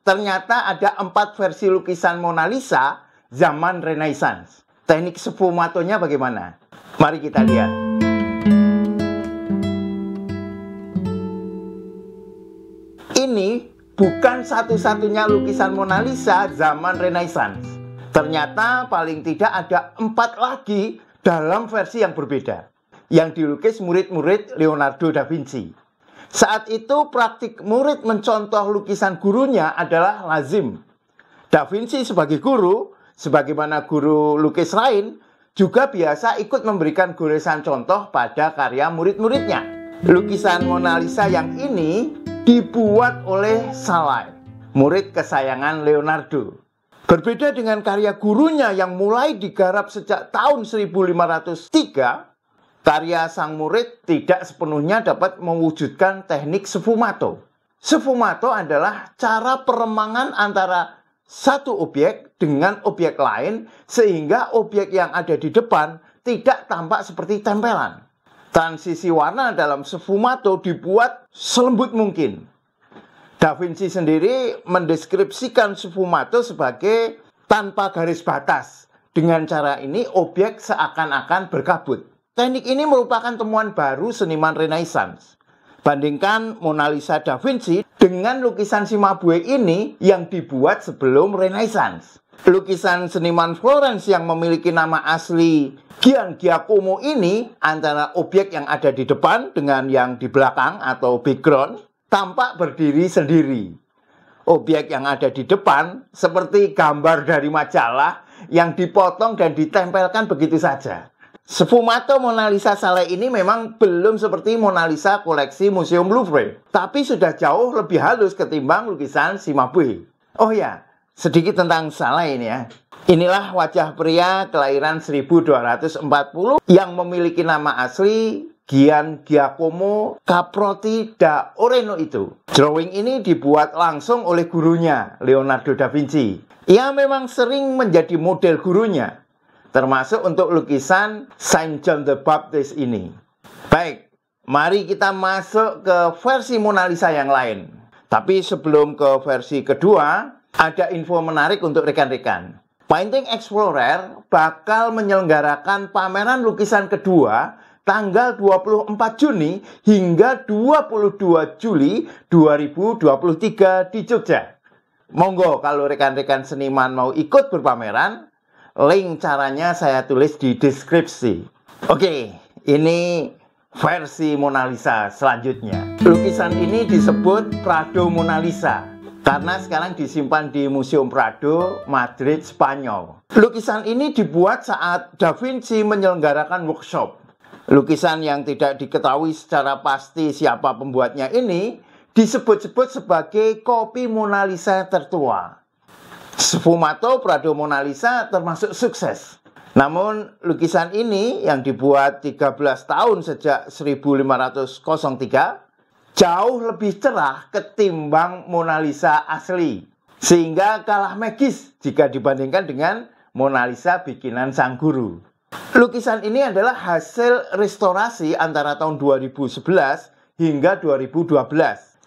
ternyata ada 4 versi lukisan Mona Lisa zaman Renaissance. Teknik sfumato-nya bagaimana? Mari kita lihat. Ini bukan satu-satunya lukisan Mona Lisa zaman Renaissance. Ternyata paling tidak ada 4 lagi dalam versi yang berbeda, yang dilukis murid-murid Leonardo da Vinci. Saat itu praktik murid mencontoh lukisan gurunya adalah lazim. Da Vinci sebagai guru, sebagaimana guru lukis lain, juga biasa ikut memberikan goresan contoh pada karya murid-muridnya. Lukisan Mona Lisa yang ini dibuat oleh Sallai, murid kesayangan Leonardo. Berbeda dengan karya gurunya yang mulai digarap sejak tahun 1503, karya sang murid tidak sepenuhnya dapat mewujudkan teknik sfumato. Sfumato adalah cara peremangan antara satu objek dengan objek lain sehingga objek yang ada di depan tidak tampak seperti tempelan. Transisi warna dalam sfumato dibuat selembut mungkin. Da Vinci sendiri mendeskripsikan sfumato sebagai tanpa garis batas. Dengan cara ini objek seakan-akan berkabut. Teknik ini merupakan temuan baru seniman Renaissance. Bandingkan Mona Lisa Da Vinci dengan lukisan Cimabue ini yang dibuat sebelum Renaissance. Lukisan seniman Florence yang memiliki nama asli Gian Giacomo ini antara objek yang ada di depan dengan yang di belakang atau background tampak berdiri sendiri. Objek yang ada di depan seperti gambar dari majalah yang dipotong dan ditempelkan begitu saja. Sfumato Mona Lisa Sallai ini memang belum seperti Mona Lisa koleksi Museum Louvre, tapi sudah jauh lebih halus ketimbang lukisan Cimabue. Oh ya, sedikit tentang Sallai ini ya. Inilah wajah pria kelahiran 1240 yang memiliki nama asli Gian Giacomo Caprotti da Oreno itu. Drawing ini dibuat langsung oleh gurunya, Leonardo da Vinci. Ia memang sering menjadi model gurunya, termasuk untuk lukisan Saint John the Baptist ini. Baik, mari kita masuk ke versi Mona Lisa yang lain. Tapi sebelum ke versi kedua, ada info menarik untuk rekan-rekan. Painting Explorer bakal menyelenggarakan pameran lukisan kedua tanggal 24 Juni hingga 22 Juli 2023 di Jogja. Monggo kalau rekan-rekan seniman mau ikut berpameran, link caranya saya tulis di deskripsi. Oke, ini versi Mona Lisa selanjutnya. Lukisan ini disebut Prado Mona Lisa karena sekarang disimpan di Museum Prado, Madrid, Spanyol. Lukisan ini dibuat saat Da Vinci menyelenggarakan workshop. Lukisan yang tidak diketahui secara pasti siapa pembuatnya ini disebut-sebut sebagai kopi Mona Lisa tertua. Sfumato Prado Mona Lisa termasuk sukses. Namun lukisan ini yang dibuat 13 tahun sejak 1503 jauh lebih cerah ketimbang Mona Lisa asli, sehingga kalah magis jika dibandingkan dengan Mona Lisa bikinan sang guru. Lukisan ini adalah hasil restorasi antara tahun 2011 hingga 2012.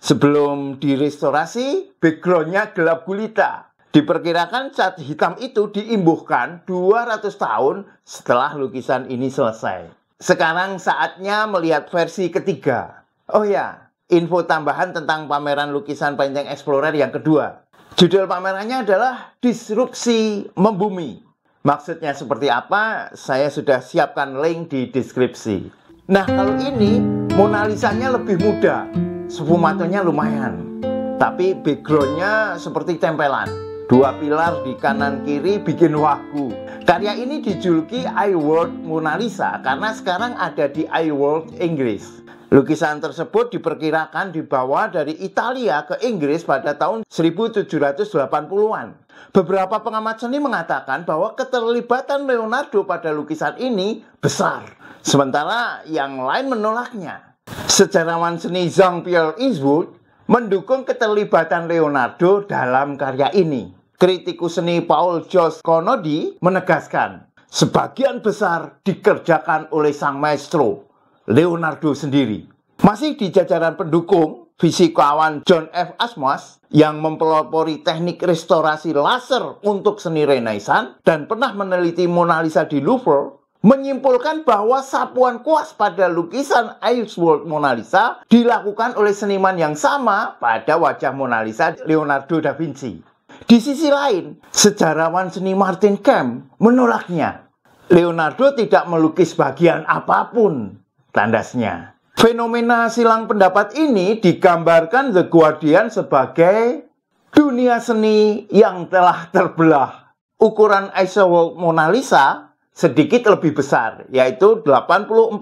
Sebelum direstorasi, backgroundnya gelap gulita. Diperkirakan cat hitam itu diimbuhkan 200 tahun setelah lukisan ini selesai. Sekarang saatnya melihat versi ketiga. Oh ya, info tambahan tentang pameran lukisan Painting Explorer yang kedua. Judul pamerannya adalah Disrupsi Membumi. Maksudnya seperti apa? Saya sudah siapkan link di deskripsi. Nah, kalau ini Mona Lisa-nya lebih muda, sfumatonya lumayan, tapi backgroundnya seperti tempelan. 2 pilar di kanan kiri bikin wagu. Karya ini dijuluki iWorld Mona Lisa karena sekarang ada di iWorld Inggris. Lukisan tersebut diperkirakan dibawa dari Italia ke Inggris pada tahun 1780-an. Beberapa pengamat seni mengatakan bahwa keterlibatan Leonardo pada lukisan ini besar, sementara yang lain menolaknya. Sejarawan seni Jean-Pierre Eastwood mendukung keterlibatan Leonardo dalam karya ini. Kritikus seni Paul Joseph Conodi menegaskan, sebagian besar dikerjakan oleh sang maestro, Leonardo sendiri. Masih di jajaran pendukung, fisikawan John F. Asmus yang mempelopori teknik restorasi laser untuk seni Renaissance dan pernah meneliti Mona Lisa di Louvre, menyimpulkan bahwa sapuan kuas pada lukisan Airsworth Mona Lisa dilakukan oleh seniman yang sama pada wajah Mona Lisa Leonardo da Vinci. Di sisi lain, sejarawan seni Martin Kemp menolaknya. Leonardo tidak melukis bagian apapun, tandasnya. Fenomena silang pendapat ini digambarkan The Guardian sebagai dunia seni yang telah terbelah. Ukuran Airsworth Mona Lisa sedikit lebih besar, yaitu 84,5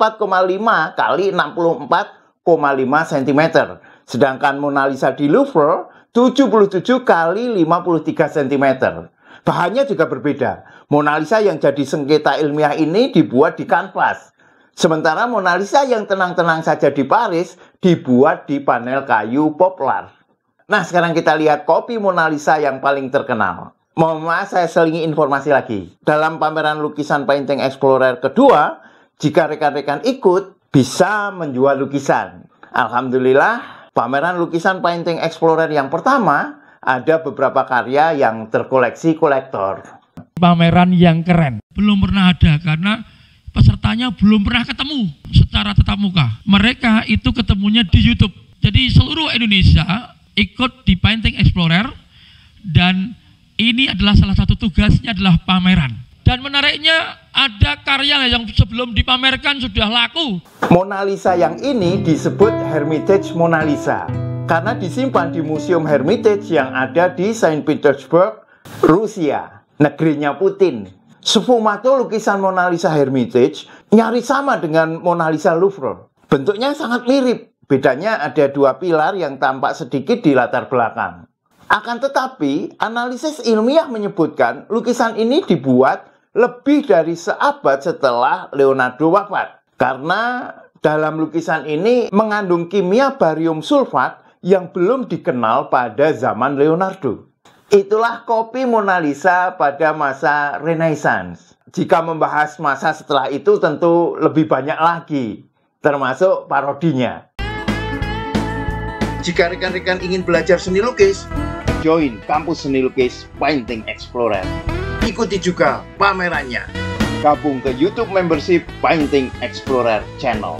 kali 64,5 cm. Sedangkan Mona Lisa di Louvre 77 kali 53 cm. Bahannya juga berbeda. Mona Lisa yang jadi sengketa ilmiah ini dibuat di kanvas. Sementara Mona Lisa yang tenang-tenang saja di Paris dibuat di panel kayu poplar. Nah, sekarang kita lihat kopi Mona Lisa yang paling terkenal. Mohon maaf, saya selingi informasi lagi. Dalam pameran lukisan Painting Explorer kedua, jika rekan-rekan ikut, bisa menjual lukisan. Alhamdulillah, pameran lukisan Painting Explorer yang pertama, ada beberapa karya yang terkoleksi kolektor. Pameran yang keren. Belum pernah ada karena pesertanya belum pernah ketemu secara tatap muka. Mereka itu ketemunya di YouTube. Jadi seluruh Indonesia ikut di Painting Explorer dan ini adalah salah satu tugasnya adalah pameran. Dan menariknya ada karya yang sebelum dipamerkan sudah laku. Mona Lisa yang ini disebut Hermitage Mona Lisa karena disimpan di Museum Hermitage yang ada di Saint Petersburg, Rusia, negerinya Putin. Sfumato lukisan Mona Lisa Hermitage nyaris sama dengan Mona Lisa Louvre. Bentuknya sangat mirip, bedanya ada dua pilar yang tampak sedikit di latar belakang. Akan tetapi, analisis ilmiah menyebutkan lukisan ini dibuat lebih dari seabad setelah Leonardo wafat. Karena dalam lukisan ini mengandung kimia barium sulfat yang belum dikenal pada zaman Leonardo. Itulah kopi Mona Lisa pada masa Renaissance. Jika membahas masa setelah itu tentu lebih banyak lagi, termasuk parodinya. Jika rekan-rekan ingin belajar seni lukis, join kampus seni lukis Painting Explorer. Ikuti juga pamerannya. Gabung ke YouTube membership Painting Explorer Channel.